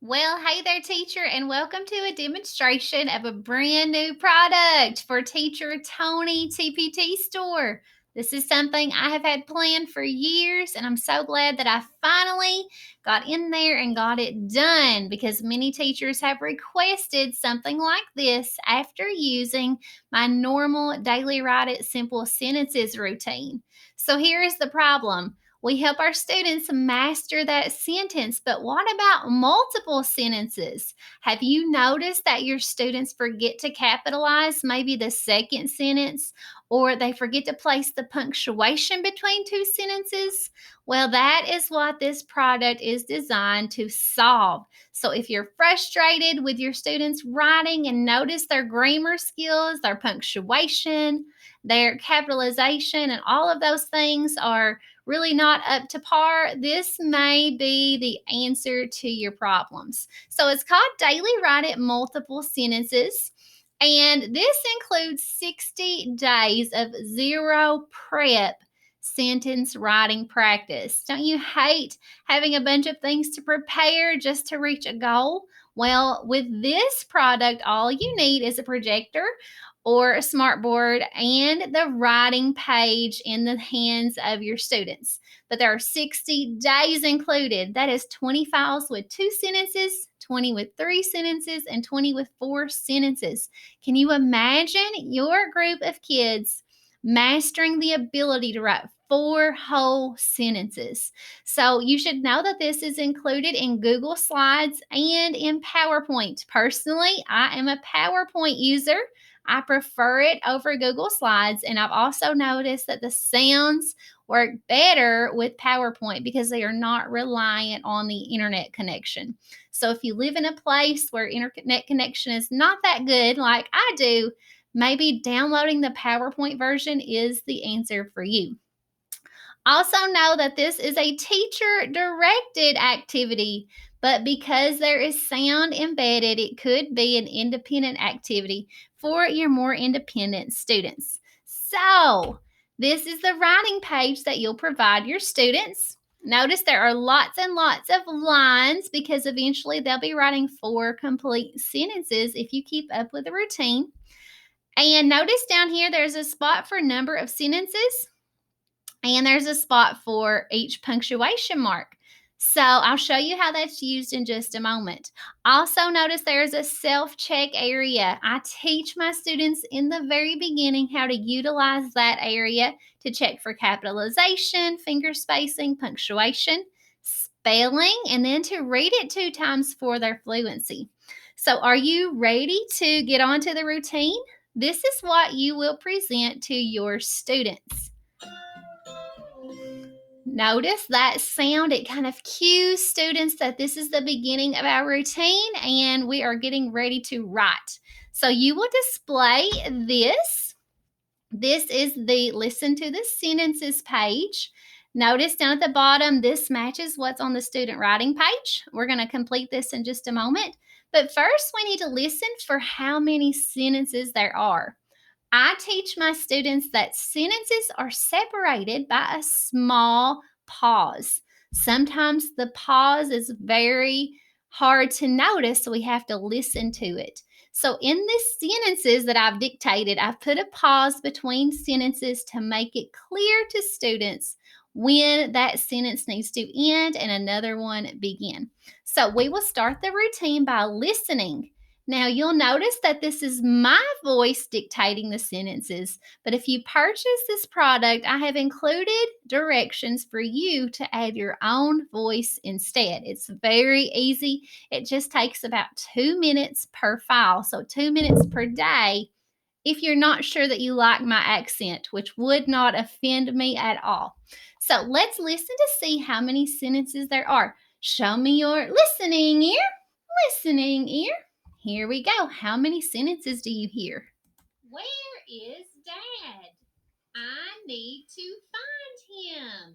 Well, hey there, teacher, and welcome to a demonstration of a brand new product for Teacher Tony TPT Store. This is something I have had planned for years, and I'm so glad that I finally got in there and got it done because many teachers have requested something like this after using my normal daily write it simple sentences routine. So here is the problem. We help our students master that sentence, but what about multiple sentences? Have you noticed that your students forget to capitalize maybe the second sentence, or they forget to place the punctuation between two sentences? Well, that is what this product is designed to solve. So if you're frustrated with your students writing and notice their grammar skills, their punctuation, their capitalization, and all of those things are really not up to par, this may be the answer to your problems. So it's called Daily Write It Multiple Sentences. And this includes 60 days of zero prep sentence writing practice. Don't you hate having a bunch of things to prepare just to reach a goal? Well, with this product, all you need is a projector or a smartboard and the writing page in the hands of your students. But there are 60 days included. That is 20 files with two sentences, 20 with three sentences, and 20 with four sentences. Can you imagine your group of kids mastering the ability to write four whole sentences? So you should know that this is included in Google Slides and in PowerPoint. Personally, I am a PowerPoint user. I prefer it over Google Slides, and I've also noticed that the sounds work better with PowerPoint because they are not reliant on the internet connection. So if you live in a place where internet connection is not that good, like I do, maybe downloading the PowerPoint version is the answer for you. Also, know that this is a teacher directed activity, but because there is sound embedded, it could be an independent activity for your more independent students. So, this is the writing page that you'll provide your students. Notice there are lots and lots of lines because eventually they'll be writing four complete sentences if you keep up with the routine. And notice down here there's a spot for number of sentences and there's a spot for each punctuation mark. So I'll show you how that's used in just a moment. Also, notice there's a self check area. I teach my students in the very beginning how to utilize that area to check for capitalization, finger spacing, punctuation, spelling, and then to read it 2 times for their fluency. So, are you ready to get on to the routine? This is what you will present to your students. Notice that sound, it kind of cues students that this is the beginning of our routine and we are getting ready to write. So you will display this. This is the listen to the sentences page. Notice down at the bottom, this matches what's on the student writing page. We're going to complete this in just a moment. But first, we need to listen for how many sentences there are. I teach my students that sentences are separated by a small pause. Sometimes the pause is very hard to notice, so we have to listen to it. So, in the sentences that I've dictated, I've put a pause between sentences to make it clear to students when that sentence needs to end and another one begin. So, we will start the routine by listening. Now, you'll notice that this is my voice dictating the sentences, but if you purchase this product, I have included directions for you to add your own voice instead. It's very easy. It just takes about 2 minutes per file, so 2 minutes per day if you're not sure that you like my accent, which would not offend me at all. So let's listen to see how many sentences there are. Show me your listening ear. Listening ear. Here we go. How many sentences do you hear? Where is Dad? I need to find him.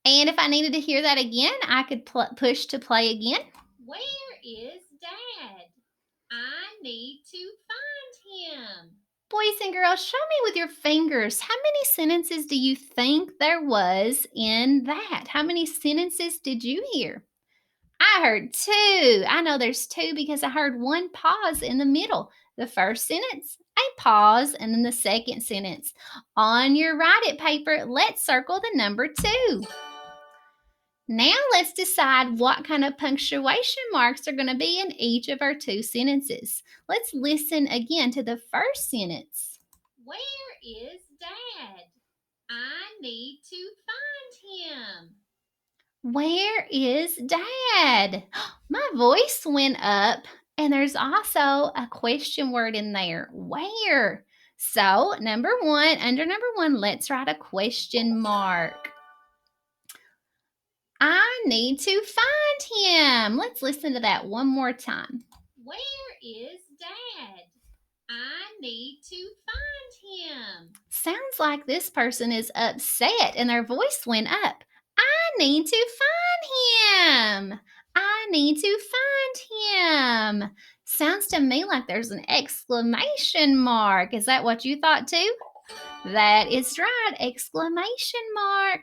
And if I needed to hear that again, I could push to play again. Where is Dad? I need to find him. Boys and girls, show me with your fingers. How many sentences do you think there was in that? How many sentences did you hear? I heard two. I know there's two because I heard one pause in the middle. The first sentence, a pause, and then the second sentence. On your write it paper, let's circle the number two. Now let's decide what kind of punctuation marks are going to be in each of our two sentences. Let's listen again to the first sentence. Where is Dad? I need to find him. Where is Dad? My voice went up, and there's also a question word in there. Where? So, under number one, let's write a question mark. I need to find him. Let's listen to that one more time. Where is Dad? I need to find him. Sounds like this person is upset and their voice went up. I need to find him. I need to find him. Sounds to me like there's an exclamation mark. Is that what you thought too? That is right, exclamation mark.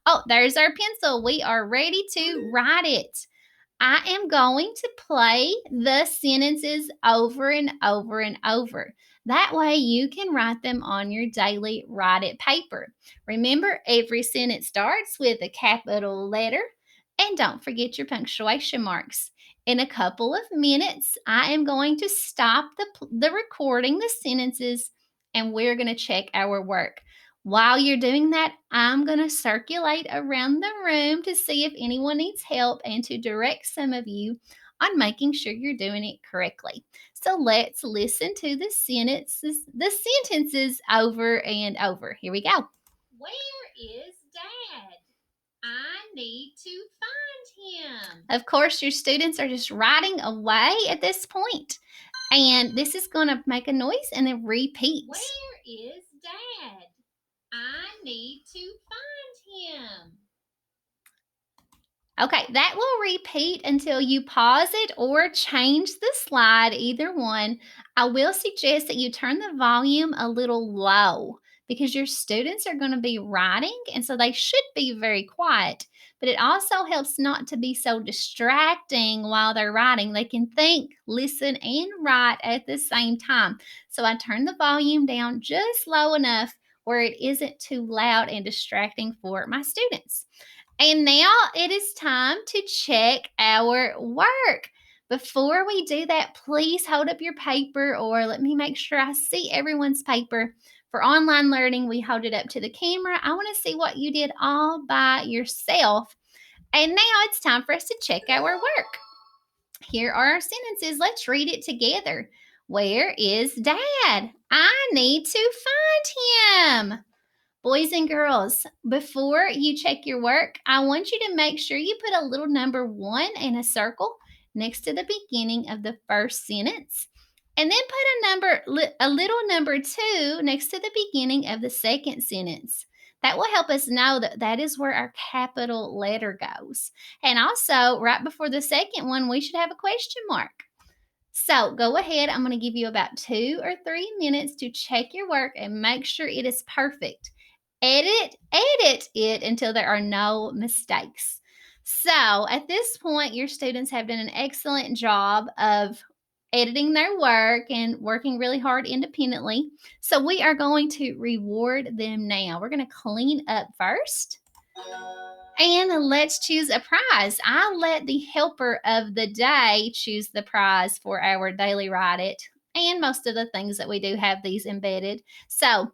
Oh, there's our pencil. We are ready to write it. I am going to play the sentences over and over and over. That way you can write them on your daily write it paper. Remember, every sentence starts with a capital letter, and don't forget your punctuation marks. In a couple of minutes, I am going to stop the recording, the sentences, and we're going to check our work. While you're doing that, I'm going to circulate around the room to see if anyone needs help and to direct some of you on making sure you're doing it correctly. So let's listen to the sentences over and over. Here we go. Where is Dad? I need to find him. Of course, your students are just writing away at this point. And this is going to make a noise and then repeat. Where is Dad? I need to find him. Okay, that will repeat until you pause it or change the slide, either one. I will suggest that you turn the volume a little low because your students are going to be writing, and so they should be very quiet. But it also helps not to be so distracting while they're writing. They can think, listen, and write at the same time. So I turn the volume down just low enough where it isn't too loud and distracting for my students. And now it is time to check our work. Before we do that, please hold up your paper, or let me make sure I see everyone's paper. For online learning, we hold it up to the camera. I want to see what you did all by yourself. And now it's time for us to check our work. Here are our sentences. Let's read it together. Where is Dad? I need to find him. Boys and girls, before you check your work, I want you to make sure you put a little number one in a circle next to the beginning of the first sentence. And then put a little number two next to the beginning of the second sentence. That will help us know that that is where our capital letter goes. And also, right before the second one, we should have a question mark. So go ahead. I'm going to give you about 2 or 3 minutes to check your work and make sure it is perfect. Edit it until there are no mistakes. So at this point, your students have done an excellent job of editing their work and working really hard independently. So we are going to reward them now. We're going to clean up first. And let's choose a prize. I let the helper of the day choose the prize for our daily write it. And most of the things that we do have these embedded. So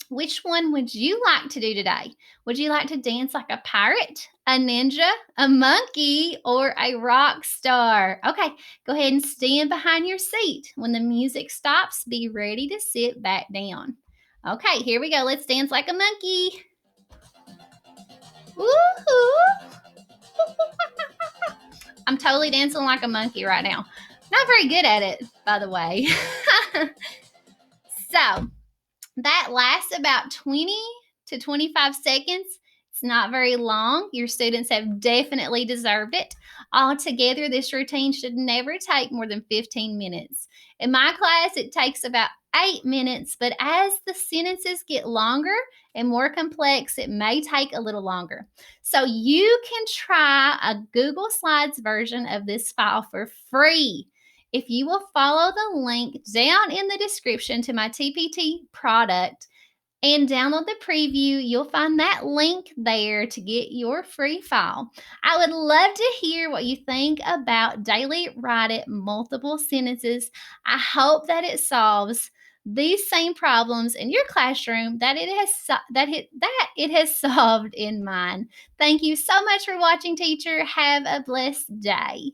which one would you like to do today? Would you like to dance like a pirate, a ninja, a monkey, or a rock star? Okay, go ahead and stand behind your seat. When the music stops, be ready to sit back down. Okay, here we go. Let's dance like a monkey. Woohoo! I'm totally dancing like a monkey right now. Not very good at it, by the way. So, that lasts about 20 to 25 seconds. not very long. Your students have definitely deserved it. Altogether, this routine should never take more than 15 minutes. In my class, it takes about 8 minutes, but as the sentences get longer and more complex, it may take a little longer. So you can try a Google Slides version of this file for free. If you will follow the link down in the description to my TPT product and download the preview, you'll find that link there to get your free file. I would love to hear what you think about daily write it multiple sentences. I hope that it solves these same problems in your classroom that it has solved in mine. Thank you so much for watching, teacher. Have a blessed day.